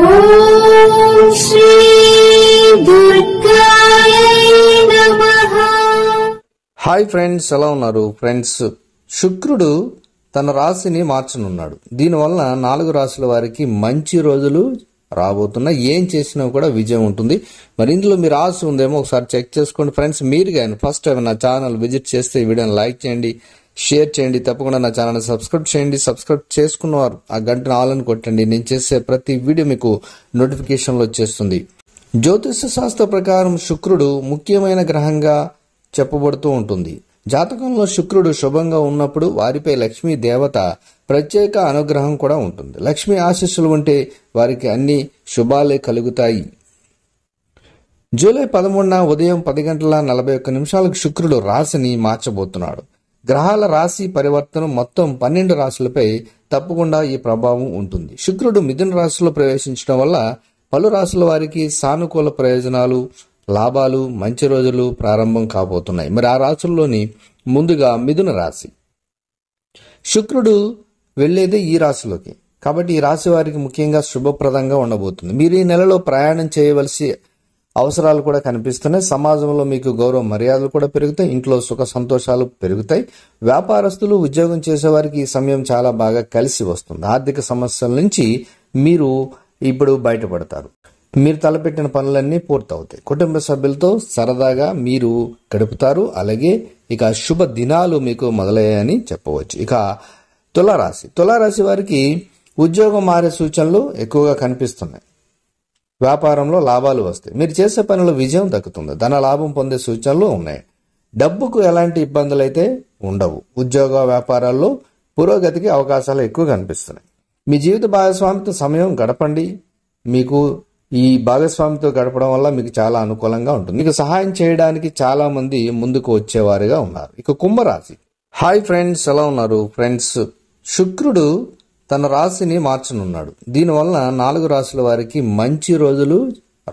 ఓం శ్రీ దుర్గాయ నమః. Hi friends, ఎలా ఉన్నారు ఫ్రెండ్స్? శుక్రుడు తన రాశిని మార్చనున్నాడు. దీనివల్ల 4 రాశుల వారికి మంచి రోజులు రాబోతున్నా. ఏం చేసినా కూడా విజయం ఉంటుంది. మరి ఇందులో మీ రాశి ఉందేమో ఒకసారి చెక్ చేసుకోండి ఫ్రెండ్స్. మీరు కానీ ఫస్ట్ టైం నా ఛానల్ విజిట్ చేస్తే ఈ వీడియోని లైక్ చేయండి, షేర్ చేయండి, తప్పకుండా నా ఛానల్ సబ్స్క్రైబ్ చేయండి. సబ్స్క్రైబ్ చేసుకున్నవారు ఆ గంటను ఆల్ అని కొట్టండి. నేను చేసే ప్రతి వీడియో మీకు నోటిఫికేషన్లో వచ్చేస్తుంది. జ్యోతిష శాస్త్ర ప్రకారం శుక్రుడు ముఖ్యమైన గ్రహంగా చెప్పబడుతూ ఉంటుంది. జాతకంలో శుక్రుడు శుభంగా ఉన్నప్పుడు వారిపై లక్ష్మీ దేవత ప్రత్యేక అనుగ్రహం కూడా ఉంటుంది. లక్ష్మీ ఆశీస్సులు ఉంటే వారికి అన్ని శుభాలే కలుగుతాయి. జూలై 13న ఉదయం 10:41 శుక్రుడు రాశిని మార్చబోతున్నాడు. గ్రహాల రాశి పరివర్తనం మొత్తం 12 రాశులపై తప్పకుండా ఈ ప్రభావం ఉంటుంది. శుక్రుడు మిథున రాశిలో ప్రవేశించడం వల్ల పలు రాశుల వారికి సానుకూల ప్రయోజనాలు, లాభాలు, మంచి రోజులు ప్రారంభం కాబోతున్నాయి. మరి ఆ రాశుల్లోని ముందుగా మిథున రాశి. శుక్రుడు వెళ్లేదే ఈ రాశిలోకి, కాబట్టి ఈ రాశి వారికి ముఖ్యంగా శుభప్రదంగా ఉండబోతుంది. మీరు ఈ నెలలో ప్రయాణం చేయవలసి అవసరాలు కూడా కనిపిస్తున్నాయి. సమాజంలో మీకు గౌరవ మర్యాదలు కూడా పెరుగుతాయి. ఇంట్లో సుఖ సంతోషాలు పెరుగుతాయి. వ్యాపారస్తులు, ఉద్యోగం చేసేవారికి ఈ సమయం చాలా బాగా కలిసి వస్తుంది. ఆర్థిక సమస్యల నుంచి మీరు ఇప్పుడు బయటపడతారు. మీరు తలపెట్టిన పనులన్నీ పూర్తవుతాయి. కుటుంబ సభ్యులతో సరదాగా మీరు గడుపుతారు. అలాగే ఇక శుభ దినాలు మీకు మొదలయ్యాయని చెప్పవచ్చు. ఇక తులారాశి వారికి ఉద్యోగం మారే సూచనలు ఎక్కువగా కనిపిస్తున్నాయి. వ్యాపారంలో లాభాలు వస్తాయి. మీరు చేసే పనులు విజయం దక్కుతుంది. ధన లాభం పొందే సూచనలు ఉన్నాయి. డబ్బుకు ఎలాంటి ఇబ్బందులు అయితే ఉండవు. ఉద్యోగ వ్యాపారాల్లో పురోగతికి అవకాశాలు ఎక్కువ కనిపిస్తున్నాయి. మీ జీవిత భాగస్వామితో సమయం గడపండి. మీకు ఈ భాగస్వామితో గడపడం వల్ల మీకు చాలా అనుకూలంగా ఉంటుంది. మీకు సహాయం చేయడానికి చాలా మంది ముందుకు వచ్చేవారుగా ఉన్నారు. ఇక కుంభరాశి. హాయ్ ఫ్రెండ్స్, ఎలా ఉన్నారు ఫ్రెండ్స్? శుక్రుడు తన రాశిని మార్చనున్నాడు. దీనివల్ల 4 రాశుల వారికి మంచి రోజులు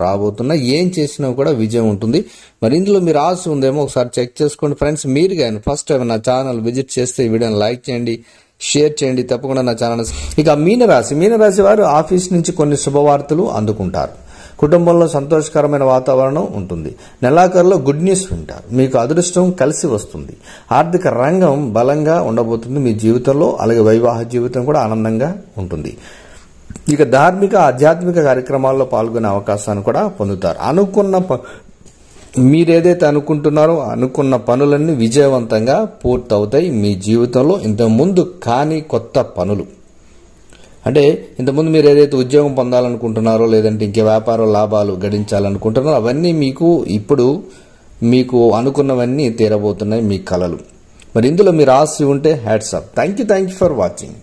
రాబోతున్నా. ఏం చేసినా కూడా విజయం ఉంటుంది. మరి ఇందులో మీ రాశి ఉందేమో ఒకసారి చెక్ చేసుకోండి ఫ్రెండ్స్. మీరు కానీ ఫస్ట్ టైం నా ఛానల్ విజిట్ చేస్తే ఈ వీడియోని లైక్ చేయండి, షేర్ చేయండి, తప్పకుండా నా ఛానల్. ఇక మీనరాశి వారు ఆఫీస్ నుంచి కొన్ని శుభవార్తలు అందుకుంటారు. కుటుంబంలో సంతోషకరమైన వాతావరణం ఉంటుంది. నెలాఖరులో గుడ్ న్యూస్ వింటారు. మీకు అదృష్టం కలిసి వస్తుంది. ఆర్థిక రంగం బలంగా ఉండబోతుంది మీ జీవితంలో. అలాగే వైవాహిక జీవితం కూడా ఆనందంగా ఉంటుంది. ఇక ధార్మిక, ఆధ్యాత్మిక కార్యక్రమాల్లో పాల్గొనే అవకాశాన్ని కూడా పొందుతారు. మీరేదైతే అనుకుంటున్నారో అనుకున్న పనులన్నీ విజయవంతంగా పూర్తవుతాయి. మీ జీవితంలో ఇంతకుముందు కాని కొత్త పనులు, అంటే ఇంతకుముందు మీరు ఏదైతే ఉద్యోగం పొందాలనుకుంటున్నారో, లేదంటే ఇంకే వ్యాపార లాభాలు గడించాలనుకుంటున్నారో అవన్నీ మీకు అనుకున్నవన్నీ తీరబోతున్నాయి మీ కలలు. మరి ఇందులో మీ రాశి ఉంటే hats off. Thank you for watching.